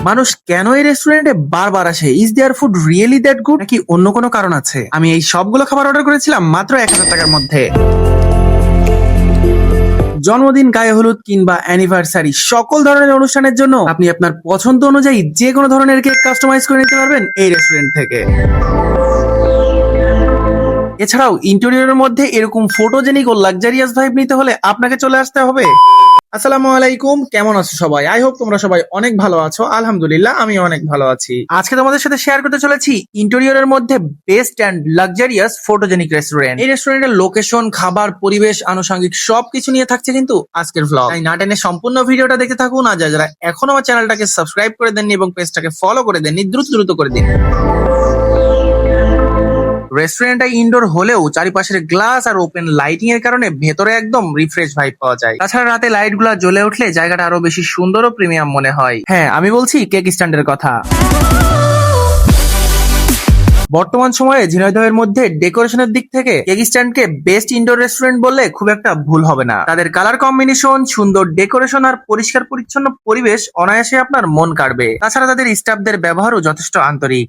মানুষ কেন এই রেস্টুরেন্টে বারবার আসে? Is their food really that good, নাকি অন্য কোনো কারণ আছে? আমি এই সবগুলো খাবার অর্ডার করেছিলাম মাত্র 1000 টাকার মধ্যে। জন্মদিন, গায়ে হলুদ কিংবা অ্যানিভার্সারি সকল ধরনের অনুষ্ঠানের জন্য আপনি আপনার পছন্দ অনুযায়ী যে কোনো ধরনের কেক কাস্টমাইজ করে নিতে পারবেন এই রেস্টুরেন্ট থেকে। এছাড়াও ইন্টেরিয়রের মধ্যে এরকম ফটোজেনিক ও লাক্সারিয়াস ভাইব নিতে হলে আপনাকে চলে আসতে হবে। আসসালামু আলাইকুম, কেমন আছো সবাই? আই হোপ তোমরা সবাই অনেক ভালো আছো। আলহামদুলিল্লাহ, আমি অনেক ভালো আছি। আজকে তোমাদের সাথে শেয়ার করতে চলেছি ইন্টেরিয়রের মধ্যে best and luxurious photogenic restaurant. এই রেস্টুরেন্টের লোকেশন, খাবার, পরিবেশ, আনুষঙ্গিক সবকিছু নিয়ে থাকছে কিন্তু আজকের ভ্লগ। তাই না টেনে সম্পূর্ণ ভিডিওটা দেখতে থাকুন। আর যারা এখনো আমার চ্যানেলটাকে সাবস্ক্রাইব করে দেননি এবং পেজটাকে ফলো করে দেননি, দ্রুত দ্রুত করে দিন। রেস্টুরেন্টটা ইনডোর হলেও চারিপাশের গ্লাস আর ওপেন লাইটিং এর কারণে ভেতরে একদম রিফ্রেশ ভাইব পাওয়া যায়। তাছাড়া রাতে লাইট গুলা জ্বলে উঠলে জায়গাটা আরো বেশি সুন্দর ও প্রিমিয়াম মনে হয়। হ্যাঁ, আমি বলছি কেক স্ট্যান্ডের কথা। বর্তমান সময়ে ঝিনাইদহের মধ্যে ডেকোরেশনের দিক থেকে কেক স্ট্যান্ডকে বেস্ট ইনডোর রেস্টুরেন্ট বললে খুব একটা ভুল হবে না। তাদের কালার কম্বিনেশন, সুন্দর ডেকোরেশন আর পরিষ্কার পরিচ্ছন্ন পরিবেশ অনায়াসে আপনার মন কাড়বে। তাছাড়া তাদের স্টাফদের ব্যবহারও যথেষ্ট আন্তরিক।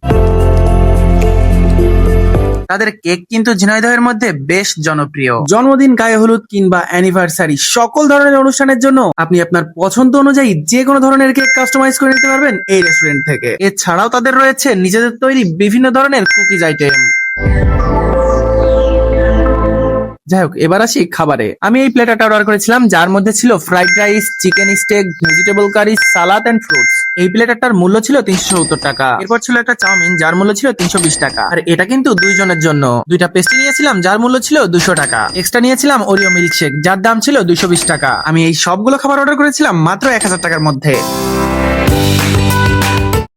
তাদের কেক কিন্তু ঝিনাইদহের মধ্যে বেশ জনপ্রিয়। জন্মদিন, গায়ে হলুদ কিংবা অ্যানিভার্সারি সকল ধরনের অনুষ্ঠানের জন্য আপনি আপনার পছন্দ অনুযায়ী যে কোনো ধরনের কেক কাস্টমাইজ করে নিতে পারবেন এই রেস্টুরেন্ট থেকে। এছাড়াও তাদের রয়েছে নিজেদের তৈরি বিভিন্ন ধরনের কুকিজ আইটেম। যাই হোক, এবার আসি খাবারে। আমি এই প্লেটারটা অর্ডার করেছিলাম, যার মধ্যে ছিল fried rice, chicken steak, vegetable curry, salad and fruits. এই প্লেটারটার মূল্য ছিল 370 টাকা। এরপর ছিল একটা চাউমিন, যার মূল্য ছিল 320 টাকা। আর এটা কিন্তু দুইজনের জন্য। দুইটা পেস্ট্রি নিয়েছিলাম, যার মূল্য ছিল 200 টাকা। এক্সট্রা নিয়েছিলাম ওরিও মিল্কশেক, যার দাম ছিল 220 টাকা। আমি এই সবগুলো খাবার অর্ডার করেছিলাম মাত্র 1000 টাকার মধ্যে।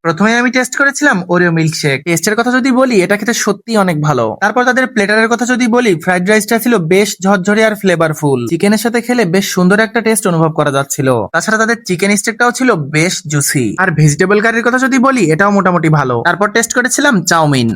প্রথমে আমি টেস্ট করেছিলাম ওরিও মিল্কশেক। টেস্টের কথা যদি বলি, এটা খেতে সত্যি অনেক ভালো। তারপর তাদের প্লেটারের কথা যদি বলি, ফ্রাইড রাইসটা ছিল বেশ ঝরঝরে আর ফ্লেভারফুল। চিকেনের সাথে খেলে বেশ সুন্দর একটা টেস্ট অনুভব করা যাচ্ছিল। তাছাড়া তাদের চিকেন স্টেকটাও ছিল বেশ জুসি। আর ভেজিটেবল কারির কথা যদি বলি, এটাও মোটামুটি ভালো। তারপর টেস্ট করেছিলাম চাউমিন।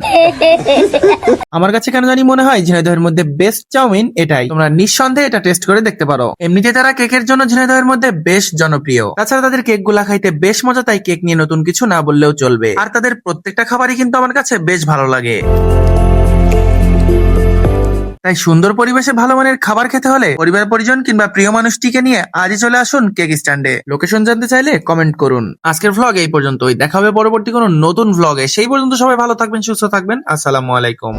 আমার কাছে কেন জানি মনে হয় ঝিনাইদহের মধ্যে বেস্ট চাউমিন এটাই। তোমরা নিঃসন্দেহে এটা টেস্ট করে দেখতে পারো। এমনিতে তারা কেকের জন্য ঝিনাইদহের মধ্যে বেশ জনপ্রিয়। তাছাড়া তাদের কেক গুলা খাইতে বেশ মজা, তাই কেক নিয়ে নতুন কিছু না বললেও চলবে। আর তাদের প্রত্যেকটা খাবারই কিন্তু আমার কাছে বেশ ভালো লাগে। তাই সুন্দর পরিবেশে ভালো মানের খাবার খেতে হলে পরিবার পরিজন কিংবা প্রিয় মানুষটিকে নিয়ে আজই চলে আসুন কেক স্ট্যান্ডে। লোকেশন জানতে চাইলে কমেন্ট করুন। আজকের ভ্লগ এই পর্যন্তই। দেখা হবে পরবর্তী কোনো নতুন ভ্লগে। সেই পর্যন্ত সবাই ভালো থাকবেন, সুস্থ থাকবেন। আসসালামু আলাইকুম।